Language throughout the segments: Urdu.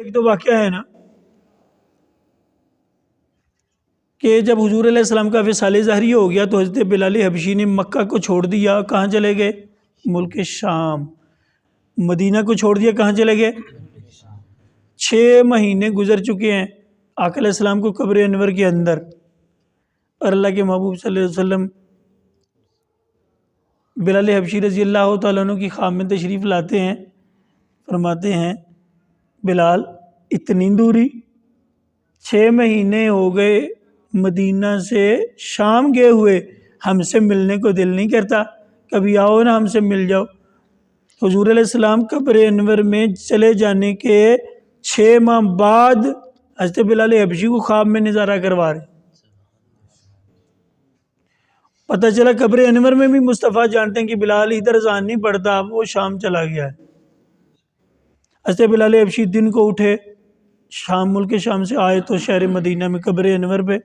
ایک تو واقعہ ہے نا کہ جب حضور علیہ السلام کا وصال ظاہری ہو گیا تو حضرت بلال حبشی نے مکہ کو چھوڑ دیا. کہاں چلے گئے؟ ملک شام. مدینہ کو چھوڑ دیا, کہاں چلے گئے؟ 6 مہینے گزر چکے ہیں آقا علیہ السلام کو قبر انور کے اندر, اور اللہ کے محبوب صلی اللہ علیہ وسلم بلال حبشی رضی اللہ تعالیٰ عنہ کی خواب میں تشریف لاتے ہیں. فرماتے ہیں بلال اتنی دوری, 6 مہینے ہو گئے مدینہ سے شام گئے ہوئے, ہم سے ملنے کو دل نہیں کرتا؟ کبھی آؤ نا ہم سے مل جاؤ. حضور علیہ السلام قبر انور میں چلے جانے کے 6 ماہ بعد حضرت بلال حبشی کو خواب میں نظارہ کروا رہے. پتہ چلا قبر انور میں بھی مصطفیٰ جانتے ہیں کہ بلال ادھر اذان نہیں پڑتا, وہ شام چلا گیا ہے. حضرت بلال حبشی دن کو اٹھے, شام ملک شام سے آئے تو شہر مدینہ میں قبر انور پہ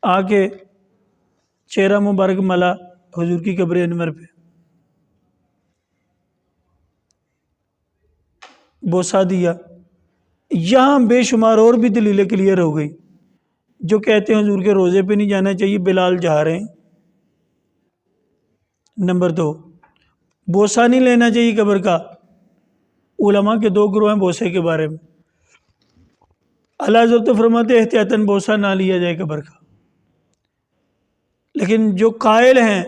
آ کے چہرہ مبارک ملا حضور کی قبر انور پہ, بوسہ دیا. یہاں بے شمار اور بھی دلیلیں کلیئر ہو گئی. جو کہتے ہیں حضور کے روزے پہ نہیں جانا چاہیے, بلال جا رہے ہیں. نمبر 2, بوسہ نہیں لینا چاہیے قبر کا. علماء کے 2 گروہ ہیں بوسے کے بارے میں. اعلیٰ حضرت فرماتے احتیاطاً بوسہ نہ لیا جائے قبر کا, لیکن جو قائل ہیں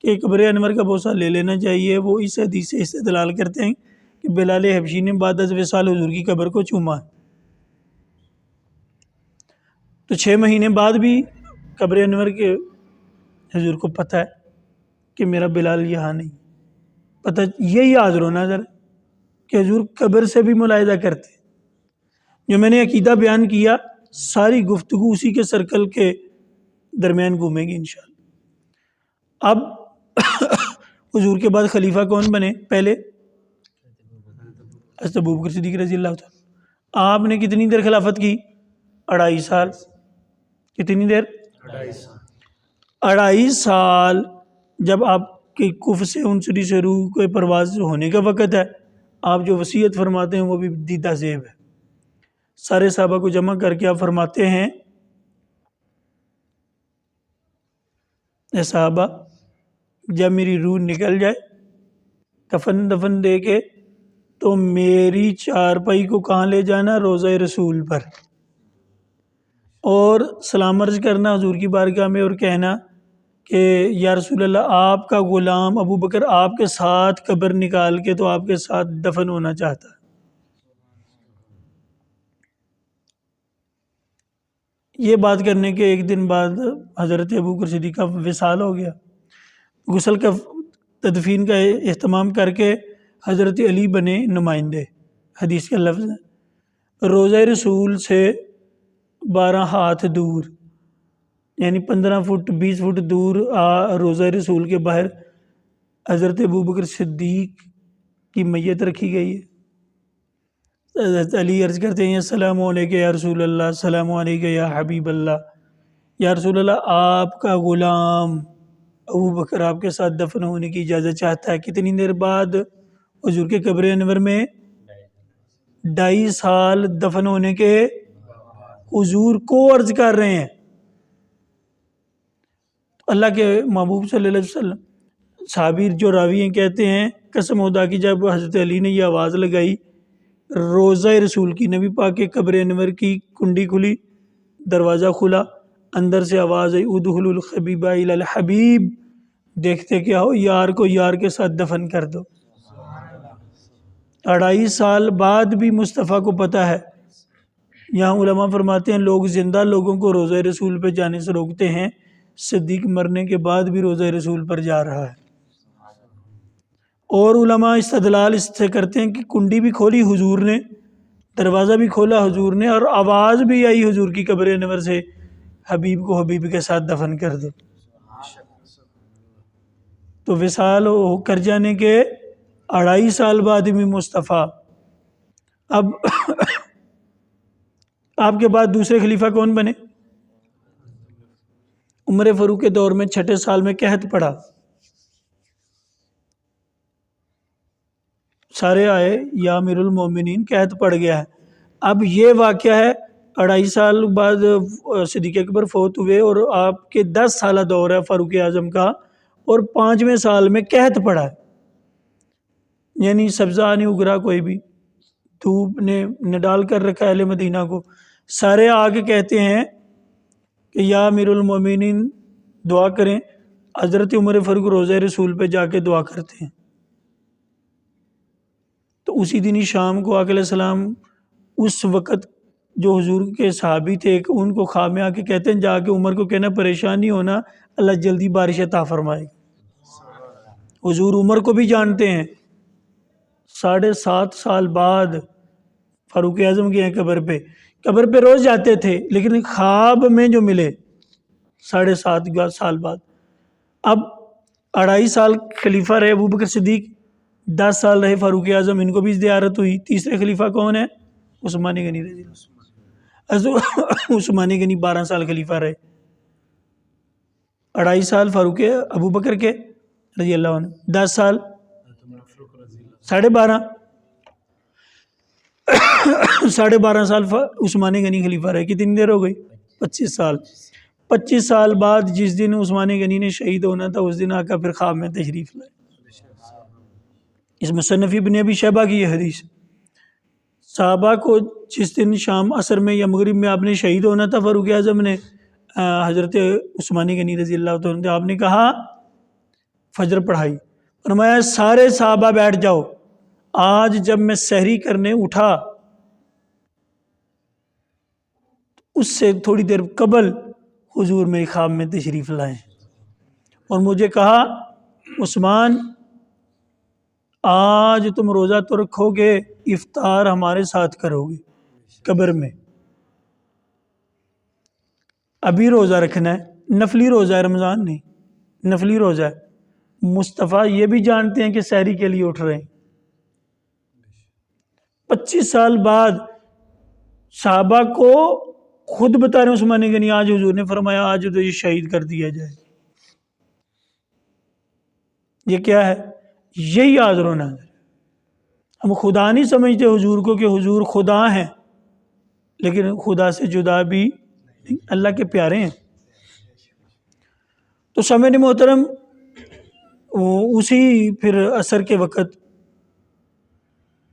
کہ قبر انور کا بوسہ لے لینا چاہیے, وہ اس حدیث سے استدلال کرتے ہیں کہ بلال حبشی نے بعد از وصال حضور کی قبر کو چوما. تو 6 مہینے بعد بھی قبر انور کے حضور کو پتہ ہے کہ میرا بلال یہاں نہیں. پتہ یہی حاضر ہونا ذرا کہ حضور قبر سے بھی ملاحظہ کرتے. جو میں نے عقیدہ بیان کیا ساری گفتگو اسی کے سرکل کے درمیان گھومے گی انشاءاللہ. اب حضور کے بعد خلیفہ کون بنے؟ پہلے حضرت ابوبکر صدیق رضی اللہ تعالیٰ. آپ نے کتنی دیر خلافت کی؟ 2.5 سال. کتنی دیر؟ 2.5 سال. جب آپ کی کف سے انصری سے روح کو پرواز ہونے کا وقت ہے, آپ جو وصیت فرماتے ہیں وہ بھی دیدہ زیب ہے. سارے صحابہ کو جمع کر کے آپ فرماتے ہیں اے صحابہ, جب میری روح نکل جائے کفن دفن دے کے تو میری چارپائی کو کہاں لے جانا؟ روضہ رسول پر, اور سلام عرض کرنا حضور کی بارگاہ میں اور کہنا کہ یا رسول اللہ, آپ کا غلام ابو بکر آپ کے ساتھ قبر نکال کے تو آپ کے ساتھ دفن ہونا چاہتا ہے. یہ بات کرنے کے 1 دن بعد حضرت ابوبکر صدیق کا وصال ہو گیا. غسل کا تدفین کا اہتمام کر کے حضرت علی بنے نمائندے. حدیث کا لفظ ہے روضہ رسول سے 12 ہاتھ دور, یعنی 15 فٹ 20 فٹ دور روضہ رسول کے باہر حضرت ابوبکر صدیق کی میت رکھی گئی ہے. حضرت علی عرض کرتے ہیں السلام علیکم یا رسول اللہ, السلام علیکم یا حبیب اللہ. یا رسول اللہ, آپ کا غلام ابوبکر آپ کے ساتھ دفن ہونے کی اجازت چاہتا ہے. کتنی دیر بعد؟ حضور کے قبر انور میں 2.5 سال دفن ہونے کے حضور کو عرض کر رہے ہیں. اللہ کے محبوب صلی اللہ علیہ وسلم, صحابی جو راوی ہیں کہتے ہیں قسم خدا کی جب حضرت علی نے یہ آواز لگائی روضہ رسول کی, نبی پاک کے قبر انور کی کنڈی کھلی, دروازہ کھلا, اندر سے آواز آئی ادخلوا الحبیب الی الحبیب, دیکھتے کیا ہو, یار کو یار کے ساتھ دفن کر دو. 2.5 سال بعد بھی مصطفیٰ کو پتہ ہے. یہاں علماء فرماتے ہیں لوگ زندہ لوگوں کو روضہ رسول پہ جانے سے روکتے ہیں, صدیق مرنے کے بعد بھی روضہ رسول پر جا رہا ہے. اور علماء استدلال اس سے کرتے ہیں کہ کنڈی بھی کھولی حضور نے, دروازہ بھی کھولا حضور نے, اور آواز بھی آئی حضور کی قبر انور سے حبیب کو حبیب کے ساتھ دفن کر دو. تو وصال کر جانے کے 2.5 سال بعد بھی مصطفیٰ. اب آپ کے بعد دوسرے خلیفہ کون بنے؟ عمر فاروق کے دور میں 6 سال میں قحط پڑا. سارے آئے یا امیر المومنین قحط پڑ گیا ہے. اب یہ واقعہ ہے 2.5 سال بعد صدیق اکبر فوت ہوئے اور آپ کے 10 سالہ دور ہے فاروق اعظم کا اور 5ویں سال میں قحط پڑا ہے. یعنی سبزہ نہیں اگ رہا کوئی بھی, دھوپ نے ڈال کر رکھا اہل مدینہ کو. سارے آگے کہتے ہیں کہ یا امیر المومنین دعا کریں. حضرت عمر فاروق روضہ رسول پہ جا کے دعا کرتے ہیں. تو اسی دن ہی شام کو آقا علیہ السلام اس وقت جو حضور کے صحابی تھے ان کو خواب میں آ کے کہتے ہیں جا کے عمر کو کہنا پریشان نہیں ہونا, اللہ جلدی بارش عطا فرمائے. حضور عمر کو بھی جانتے ہیں. 7.5 سال بعد فاروق اعظم کے ہیں قبر پہ روز جاتے تھے لیکن خواب میں جو ملے 7.5 سال بعد. اب 2.5 سال خلیفہ رہے ابوبکر صدیق, 10 سال رہے فاروق اعظم, ان کو بھی زیارت ہوئی. تیسرے خلیفہ کون ہے؟ عثمان غنی رضی اللہ. عثمان غنی 12 سال خلیفہ رہے. 2.5 سال فاروق ابوبکر کے رضی اللہ عنہ, 10 سال 12.5 سال عثمان غنی خلیفہ رہے. کتنی دیر ہو گئی؟ 25 سال. 25 سال بعد جس دن عثمان غنی نے شہید ہونا تھا اس دن آقا پھر خواب میں تشریف لائے. اس مصنف ابن ابی شیبہ کی یہ حدیث. صحابہ کو جس دن شام عصر میں یا مغرب میں آپ نے شہید ہونا تھا فاروق اعظم نے, حضرت عثمان غنی رضی اللہ عنہ, آپ نے کہا فجر پڑھائی, فرمایا سارے صحابہ بیٹھ جاؤ. آج جب میں سحری کرنے اٹھا اس سے تھوڑی دیر قبل حضور میرے خواب میں تشریف لائے اور مجھے کہا عثمان آج تم روزہ تو رکھو گے, افطار ہمارے ساتھ کرو گے قبر میں. ابھی روزہ رکھنا ہے, نفلی روزہ ہے, رمضان نہیں, نفلی روزہ ہے. مصطفیٰ یہ بھی جانتے ہیں کہ سحری کے لیے اٹھ رہے ہیں. 25 سال بعد صحابہ کو خود بتا رہے ہیں عثمان غنی, آج حضور نے فرمایا آج تو یہ شہید کر دیا جائے. یہ کیا ہے؟ یہی حاضر و ناظر. ہم خدا نہیں سمجھتے حضور کو کہ حضور خدا ہیں, لیکن خدا سے جدا بھی اللہ کے پیارے ہیں. تو سامعین محترم, اسی پھر عصر کے وقت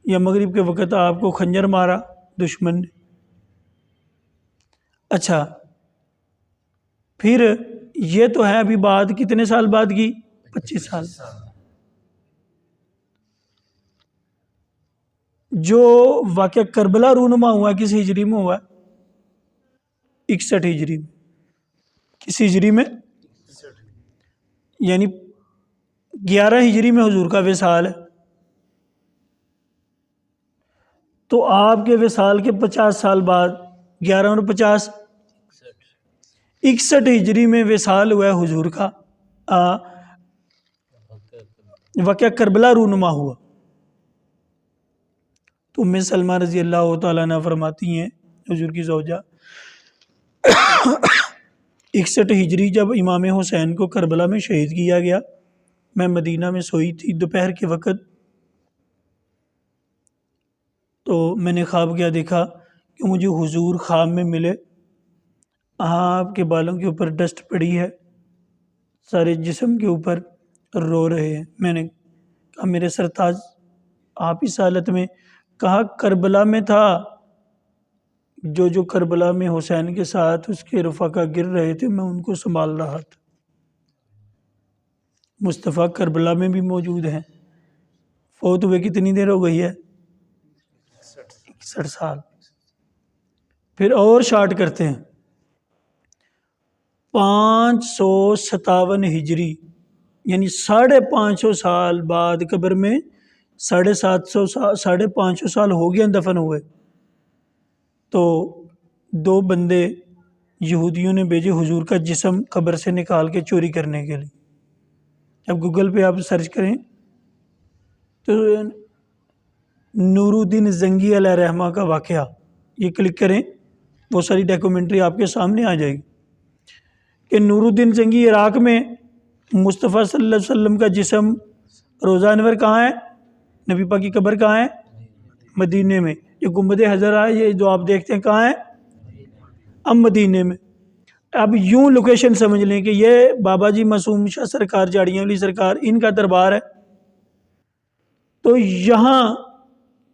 یا مغرب کے وقت آپ کو خنجر مارا دشمن نے. اچھا پھر یہ تو ہے ابھی بات کتنے سال بعد کی؟ 25 سال. جو واقعہ کربلا رونما ہوا کس ہجری میں ہوا؟ 61 ہجری میں. کس ہجری میں؟ یعنی 11 ہجری میں حضور کا وصال ہے. تو آپ کے وصال کے 50 سال بعد 11 اور 50 61 ہجری میں وصال ہوا ہے حضور کا. واقعہ کربلا رونما ہوا. تو ام سلمہ رضی اللہ تعالیٰ عنہ فرماتی ہیں حضور کی زوجہ 61 ہجری جب امام حسین کو کربلا میں شہید کیا گیا, میں مدینہ میں سوئی تھی دوپہر کے وقت. تو میں نے خواب کیا دیکھا کہ مجھے حضور خواب میں ملے, آپ کے بالوں کے اوپر ڈسٹ پڑی ہے, سارے جسم کے اوپر رو رہے ہیں. میں نے کہا میرے سرتاج آپ اس حالت میں؟ کہا کربلا میں تھا, جو کربلا میں حسین کے ساتھ اس کے رفقا گر رہے تھے میں ان کو سنبھال رہا تھا. مصطفیٰ کربلا میں بھی موجود ہیں. فوت ہوئے کتنی دیر ہو گئی ہے؟ 61 سال. پھر اور شارٹ کرتے ہیں 557 ہجری یعنی 550 سال بعد قبر میں 550 سال ہو گیا دفن ہوئے. تو 2 بندے یہودیوں نے بھیجے حضور کا جسم قبر سے نکال کے چوری کرنے کے لیے. اب گوگل پہ آپ سرچ کریں تو نور الدین زنگی علیہ رحمہ کا واقعہ یہ کلک کریں, وہ ساری ڈاکومنٹری آپ کے سامنے آ جائے گی کہ نور الدین زنگی عراق میں, مصطفیٰ صلی اللہ علیہ وسلم کا جسم روضہ انور کہاں ہے؟ نبی پاک کی قبر کہاں ہے؟ مدینے میں. یہ گنبد حضرا ہے، یہ جو آپ دیکھتے ہیں کہاں ہے؟ اب مدینے میں. اب یوں لوکیشن سمجھ لیں کہ یہ بابا جی معصوم شاہ سرکار، جاڑیاں والی سرکار، ان کا دربار ہے. تو یہاں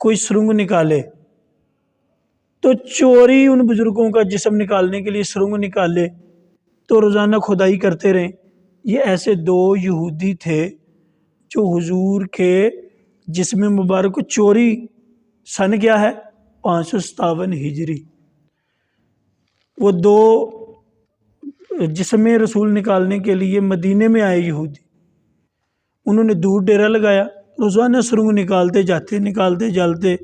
کوئی سرنگ نکالے تو چوری ان بزرگوں کا جسم نکالنے کے لیے سرنگ نکالے تو روزانہ کھدائی کرتے رہیں. یہ ایسے دو یہودی تھے جو حضور کے جسم مبارک کو چوری، سن کیا ہے 557 ہجری، وہ دو جسم رسول نکالنے کے لیے مدینے میں آئے یہودی. انہوں نے دور ڈیرا لگایا، روزانہ سرنگ نکالتے جاتے.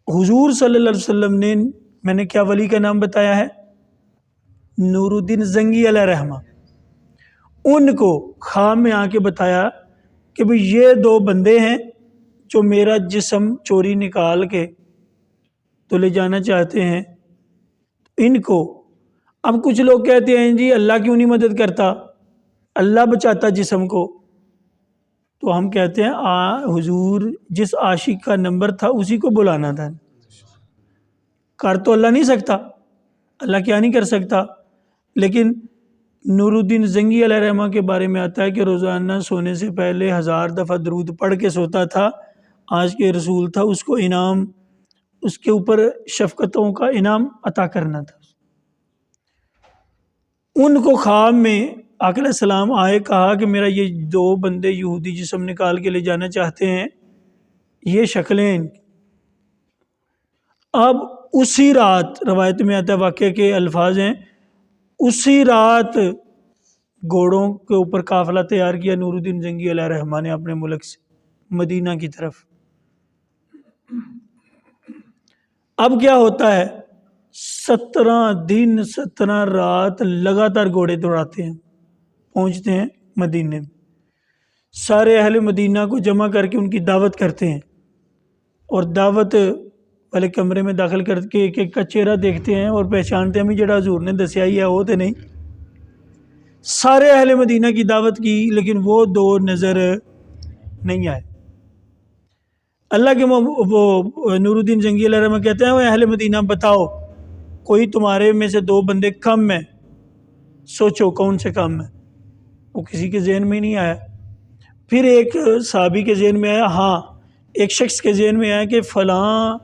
حضور صلی اللہ علیہ وسلم نے، میں نے کیا ولی کا نام بتایا ہے؟ نور الدین زنگی علیہ رحمہ. ان کو خواب میں آ کے بتایا کہ بھئی یہ دو بندے ہیں جو میرا جسم چوری نکال کے تو لے جانا چاہتے ہیں. ان کو اب کچھ لوگ کہتے ہیں جی اللہ کیوں نہیں مدد کرتا، اللہ بچاتا جسم کو. تو ہم کہتے ہیں حضور جس عاشق کا نمبر تھا اسی کو بلانا تھا. کر تو اللہ نہیں سکتا، اللہ کیا نہیں کر سکتا. لیکن نور الدین زنگی علیہ رحمہ کے بارے میں آتا ہے کہ روزانہ سونے سے پہلے 1000 دفعہ درود پڑھ کے سوتا تھا. آج کے رسول تھا، اس کو انعام، اس کے اوپر شفقتوں کا انعام عطا کرنا تھا. ان کو خواب میں آقا علیہ السلام آئے، کہا کہ میرا یہ دو بندے یہودی جسم نکال کے لے جانا چاہتے ہیں، یہ شکلیں ان کی. اب اسی رات، روایت میں آتا ہے، واقعہ کے الفاظ ہیں، اسی رات گھوڑوں کے اوپر قافلہ تیار کیا نور الدین زنگی علیہ رحمہ نے اپنے ملک سے مدینہ کی طرف. اب کیا ہوتا ہے، 17 دن 17 رات لگاتار گھوڑے دوڑاتے ہیں، پہنچتے ہیں مدینے میں. سارے اہل مدینہ کو جمع کر کے ان کی دعوت کرتے ہیں، اور دعوت والے کمرے میں داخل کر کے ایک ایک کا چہرہ دیکھتے ہیں اور پہچانتے ہیں بھی جڑا حضور نے دسیا ہی ہے وہ تو نہیں. سارے اہل مدینہ کی دعوت کی لیکن وہ دو نظر نہیں آئے. اللہ کے وہ نور الدین زنگی علیہ رحمہ کہتے ہیں وہ اہل مدینہ بتاؤ کوئی تمہارے میں سے دو بندے کم ہیں، سوچو کون سے کم ہیں. وہ کسی کے ذہن میں نہیں آیا. پھر ایک صحابی کے ذہن میں آیا، ہاں ایک شخص کے ذہن میں آیا کہ فلاں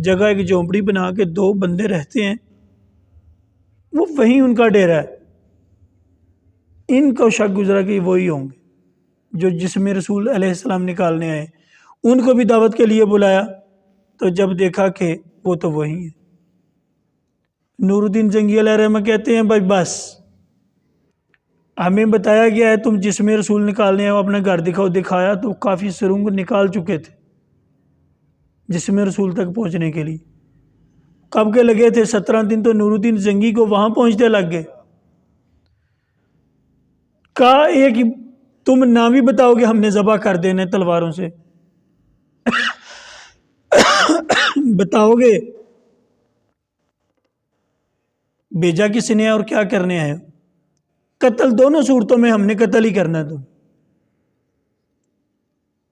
جگہ ایک جھونپڑی بنا کے دو بندے رہتے ہیں، وہ وہیں ان کا ڈیرا ہے. ان کو شک گزرا کہ وہی ہوں گے جو جسم رسول علیہ السلام نکالنے آئے. ان کو بھی دعوت کے لیے بلایا تو جب دیکھا کہ وہ تو وہی ہے. نور الدین زنگی علیہ رحمہ کہتے ہیں بھائی بس ہمیں بتایا گیا ہے تم جسم رسول نکالنے آئے ہو، اپنا گھر دکھاؤ. دکھایا تو کافی سرنگ نکال چکے تھے جسم رسول تک پہنچنے کے لیے. کب کے لگے تھے؟ 17 دن تو نور الدین زنگی کو وہاں پہنچتے لگ گئے. کہا ایک تم نام بھی بتاؤ گے ہم نے ذبح کر دینے تلواروں سے، بتاؤ گے بھیجا کس نے اور کیا کرنے آئے؟ قتل دونوں صورتوں میں ہم نے قتل ہی کرنا تم.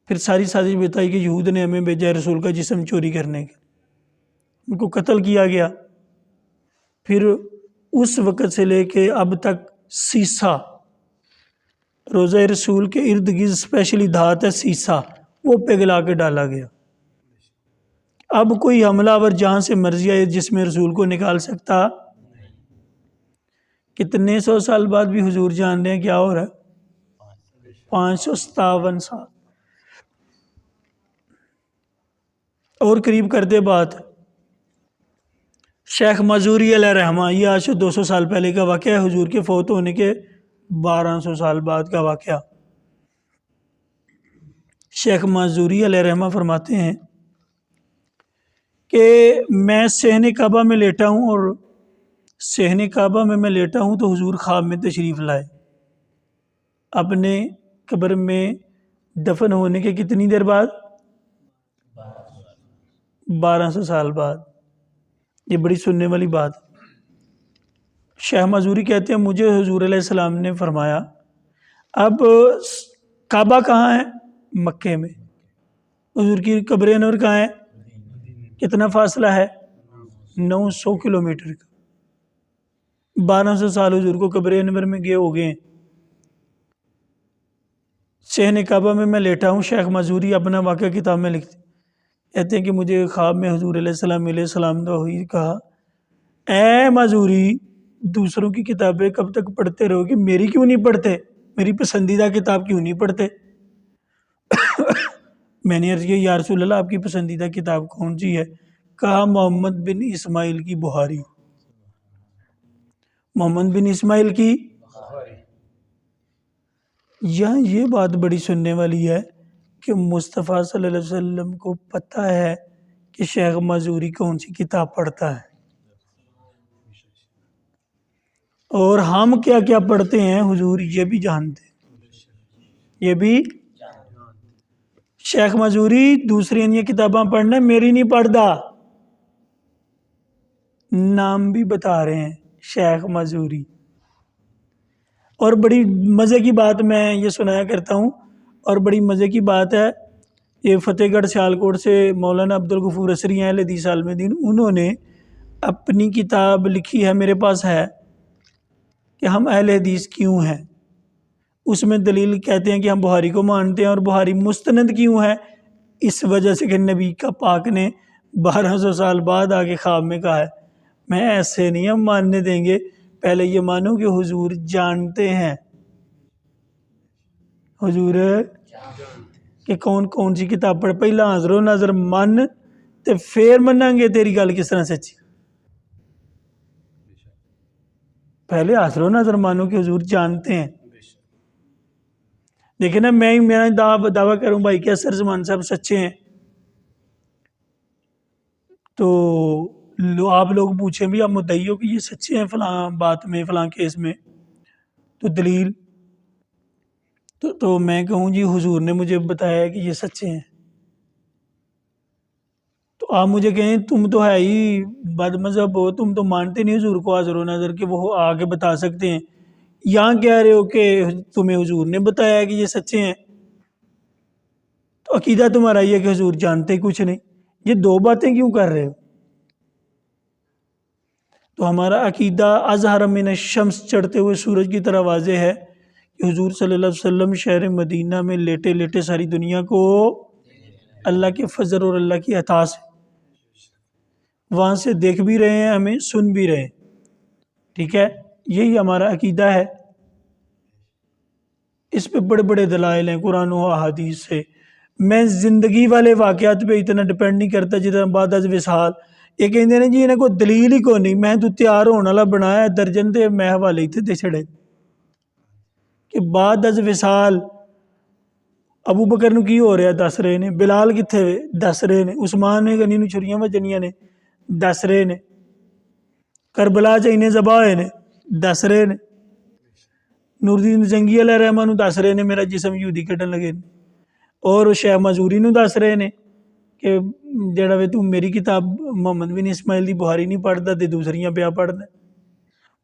پھر ساری سازش بتائی کہ یہود نے ہمیں بھیجا رسول کا جسم چوری کرنے کے، ان کو قتل کیا گیا. پھر اس وقت سے لے کے اب تک سیسا، روزہ رسول کے ارد گرد اسپیشلی دھات ہے سیسا، وہ پگھلا کے ڈالا گیا. اب کوئی حملہ آور جہاں سے مرضی آئے جسم رسول کو نکال سکتا. کتنے 100 سال بعد بھی حضور جان رہے ہیں کیا ہو رہا ہے؟ 557 سال. اور قریب کر دے بات، شیخ معذوری علیہ رحمہ، یہ آج سے 200 سال پہلے کا واقعہ ہے، حضور کے فوت ہونے کے 1200 سال بعد کا واقعہ. شیخ معذوری علیہ رحمہ فرماتے ہیں کہ میں صحن کعبہ میں لیٹا ہوں، اور صحن کعبہ میں لیٹا ہوں تو حضور خواب میں تشریف لائے. اپنے قبر میں دفن ہونے کے کتنی دیر بعد؟ 1200 سال بعد. یہ بڑی سننے والی بات. شیخ معذوری کہتے ہیں مجھے حضور علیہ السلام نے فرمایا اب کعبہ کہاں ہے؟ مکے میں. حضور کی قبر انور کہاں ہے؟ کتنا فاصلہ ہے؟ 900 کلومیٹر کا. 1200 سال حضور کو قبر انور میں گئے ہو گئے ہیں. صحن کعبہ میں لیٹا ہوں. شیخ معذوری اپنا واقعہ کتاب میں لکھتے کہتے ہیں کہ مجھے خواب میں حضور علیہ السلام علیہ السلام دعا ہوئی. کہا اے معذوری دوسروں کی کتابیں کب تک پڑھتے رہو گے، میری کیوں نہیں پڑھتے؟ میری پسندیدہ کتاب کیوں نہیں پڑھتے؟ میں نے عرض کیا یا رسول اللہ آپ کی پسندیدہ کتاب کون سی ہے؟ کہا محمد بن اسماعیل کی بخاری. محمد بن اسماعیل کی. یہاں یہ بات بڑی سننے والی ہے کہ مصطفیٰ صلی اللہ علیہ وسلم کو پتہ ہے کہ شیخ معذوری کون سی کتاب پڑھتا ہے، اور ہم کیا کیا پڑھتے ہیں حضور یہ بھی جانتے ہیں. یہ بھی شیخ معذوری دوسری یہ کتاباں پڑھنا، میری نہیں پڑھتا. نام بھی بتا رہے ہیں شیخ معذوری. اور بڑی مزے کی بات میں یہ سنایا کرتا ہوں، اور بڑی مزے کی بات ہے، یہ فتح گڑھ سیالکوٹ سے مولانا عبدالغفور اسری ہیں اہل حدیث عالم دین، انہوں نے اپنی کتاب لکھی ہے، میرے پاس ہے، کہ ہم اہل حدیث کیوں ہیں. اس میں دلیل کہتے ہیں کہ ہم بخاری کو مانتے ہیں، اور بخاری مستند کیوں ہے؟ اس وجہ سے کہ نبی کا پاک نے 1200 سال بعد آگے خواب میں کہا ہے میں ایسے نہیں ہم ماننے دیں گے، پہلے یہ مانو کہ حضور جانتے ہیں، حضور کہ کون کون سی کتاب پڑھ، پہلا حاضر و ناظر من تے پھر منیں گے تیری گل کس طرح سچی. پہلے حاضر و ناظر مانو کہ حضور جانتے ہیں. دیکھیں نا، میں میرا دعویٰ کروں بھائی کہ اثر زمان صاحب سچے ہیں، تو آپ لوگ پوچھیں بھی آپ مدعی ہو کہ یہ سچے ہیں فلاں بات میں فلاں کیس میں، تو دلیل تو میں کہوں جی حضور نے مجھے بتایا ہے کہ یہ سچے ہیں. تو آپ مجھے کہیں تم تو ہے ہی بد مذہب ہو، تم تو مانتے نہیں حضور کو حاضر و ناظر کہ وہ آ کے بتا سکتے ہیں. یہاں کہہ رہے ہو کہ تمہیں حضور نے بتایا ہے کہ یہ سچے ہیں، تو عقیدہ تمہارا یہ ہے کہ حضور جانتے کچھ نہیں. یہ دو باتیں کیوں کر رہے ہو؟ تو ہمارا عقیدہ اظہر من الشمس چڑھتے ہوئے سورج کی طرح واضح ہے کہ حضور صلی اللہ علیہ وسلم شہر مدینہ میں لیٹے لیٹے ساری دنیا کو اللہ کے فضل اور اللہ کی عطا سے وہاں سے دیکھ بھی رہے ہیں، ہمیں سن بھی رہے ہیں. ٹھیک ہے، یہی ہمارا عقیدہ ہے. اس پہ بڑے بڑے دلائل ہیں قرآن و احادیث سے. میں زندگی والے واقعات پہ اتنا ڈپینڈ نہیں کرتا جتنا بعد از وصال. یہ کہتے ہیں جی انہیں کوئی دلیل ہی کو نہیں، میں تو تیار ہونے والا بنایا درجن دے میں حوالے تھے دے چھڑے کہ بعد از وصال ابو بکر نو کی ہو رہا دس رہے نے، بلال کتنے دس رہے نے، عثمان نے گنی نو چھریاں وجنیاں نے دس رہے نے، کربلا چینے ذبح ہوئے نے دس رہے نے، نور الدین جنگی علیہ رحمہ نو دس رہے نے میرا جسم یہودی کٹن لگے نے، اور شیخ معذوری نو دس رہے نے کہ جڑا وے تو میری کتاب محمد بن اسماعیل دی بخاری نہیں پڑھتا تے دوسریاں پیا پڑھتا.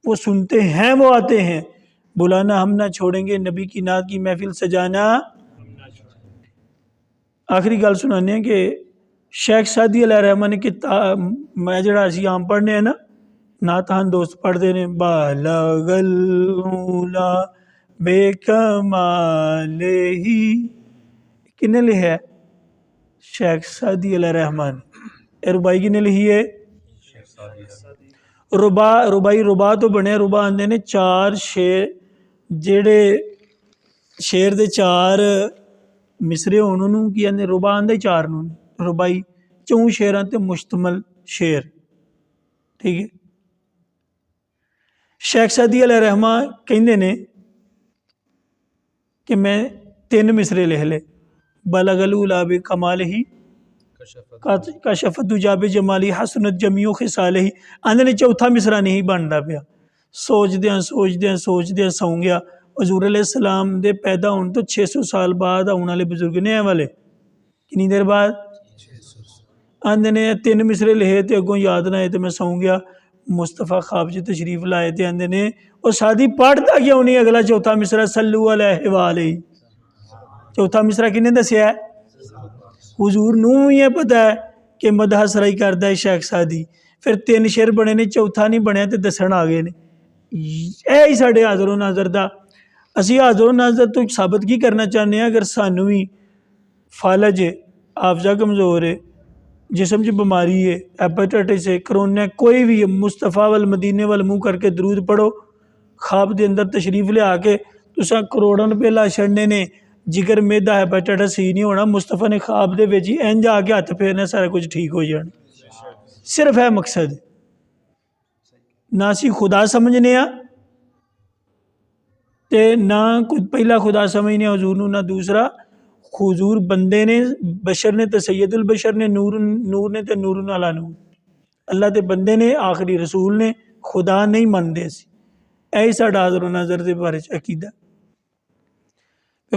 وہ سنتے ہیں، وہ آتے ہیں. بلانا ہم نہ چھوڑیں گے، نبی کی نعت کی محفل سجانا. آخری گل سنانے ہیں کہ شیخ سعدی علیہ رحمہ نے کتاب میں جڑا اسی عام پڑھنے ہیں نا نعتان دوست پڑھتے ہیں بالغ العلا بے کمال ہی، کنے لکھا ہے؟ شیخ سعدی علیہ رحمان. ربائی کنے لکھی ہے؟ ربائی ربا تو بنے ربا آندے نے چار شیر، جڑے شیر دے چار مصرے انہوں کی آندے ربا آندے چار نوں ربائی 4 شیراں تے مشتمل شیر. ٹھیک ہے، شیخ سعدی علیہ رحمان کہندے نے کہ میں 3 مصرے لکھ لے، بلغ العلا بکمالہ کشفت دجا بجمالہ حسنت جمیع خصالہ. آندے نے چوتھا مصرا نہیں بندا پیا، سوچدیاں سوں گیا. حضور علیہ السلام دے پیدا ہون تو 600 سال بعد آنے والے بزرگ نے ہیں والے کنی دیر بعد. آندے نے 3 مصرے لکھے تے اگوں یاد نہ آئے تے میں سوں گیا. مصطفیٰ خواب سے تشریف لائے تے آندے نے اور سادی پڑھتا کیوں نہیں اگلا چوتھا مصرا صلو علیہ وآلہ. چوتھا مصرا کنے دسیا ہے؟ حضور نوں بھی یہ پتہ ہے کہ مدح سرائی کردا ہے شیخ سعدی، پھر 3 شعر بنے نے، چوتھا نہیں بنیا تے دسن آ گئے نے۔ اے ہی ساڈے حاضر و ناظر دا، اسی حاضر و ناظر تو ثابت کی کرنا چاہنے ہیں، اگر سانوں بھی فالج ہے، حافظہ کمزور ہے، جسم چ بیماری ہے، ہیپیٹائٹس ہے، کرونا ہے، کوئی بھی ہے، مصطفیٰ والمدینے وال منہ کر کے درود پڑھو، خواب دے اندر تشریف لے آ کے تساں کروڑاں روپے لا چھڑنے نے، جگر میدا ہیپیٹائٹس ہی نہیں ہونا، مصطفیٰ نے خواب دے وچ ہی انج آ کے ہاتھ پھیرنا، سارا کچھ ٹھیک ہو جانا۔ صرف ہے مقصد، نہ اسی خدا سمجھنے آ تے نہ کوئی پہلا خدا سمجھنے حضور نو، نہ دوسرا حضور بندے نے، بشر نے تے سید البشر نے، نور نے تے نور علی نور، اللہ دے بندے نے، آخری رسول نے، خدا نہیں مندے سی۔ اے ساڈا حاضر و ناظر دے بارے چ عقیدہ۔